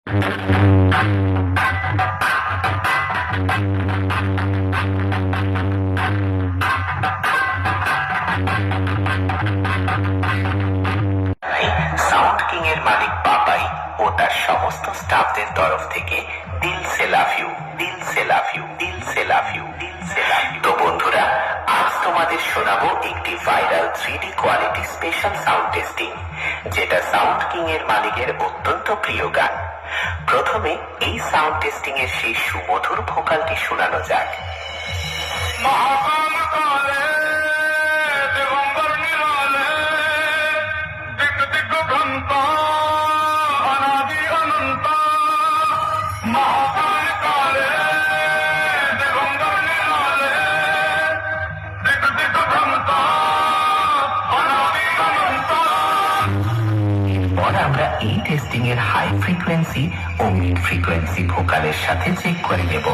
Sound king এর মালিক পাপাই ও তার সমস্ত স্টাফদের তরফ থেকে দিল সে লাভ ইউ, দিল সে লাভ ইউ, দিল সে লাভ ইউ, দিল সে লাভ ইউ। তো বন্ধুরা, আজ তোমাদের শোনাবো একটি viral 3D quality special sound testing, যেটা সাউন্ড কিং এর মালিকের অত্যন্ত প্রিয় গান। প্রথমে এই সাউন্ড টেস্টিং এর সেই সুমধুর ভোকালটি শোনানো যাক। আমরা এই টেস্টিং এর হাই ফ্রিকোয়েন্সি ও মিড ফ্রিকোয়েন্সি ভোকালের সাথে চেক করে নেব।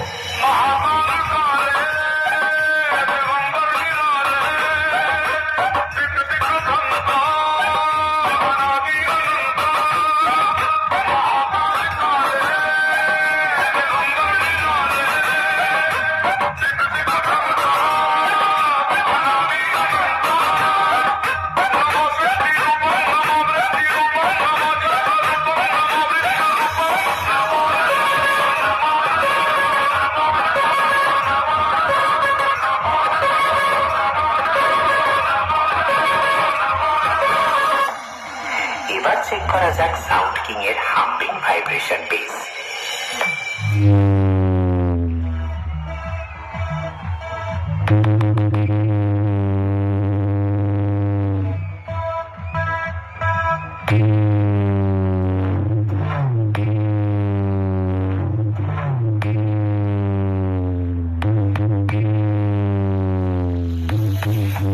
এবার চেক করা যাক সাউন্ড কিং এর হাম্পিং ভাইব্রেশন বেস।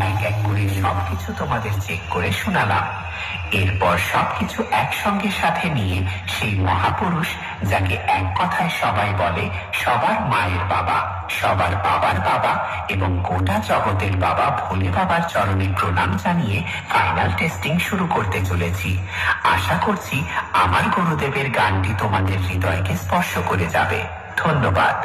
এক এক করে সবকিছু তোমাদের চেক করে শোনালাম। এরপর সবকিছু একসঙ্গে সাথে নিয়ে সেই মহাপুরুষ, যাকে এক কথায় সবাই বলে সবার মায়ের বাবা, সবার বাবার বাবা এবং গোটা জগতের বাবা ভোলে বাবার চরণে প্রণাম জানিয়ে ফাইনাল টেস্টিং শুরু করতে চলেছি। আশা করছি আমার গুরুদেবের গানটি তোমাদের হৃদয়কে স্পর্শ করে যাবে। ধন্যবাদ।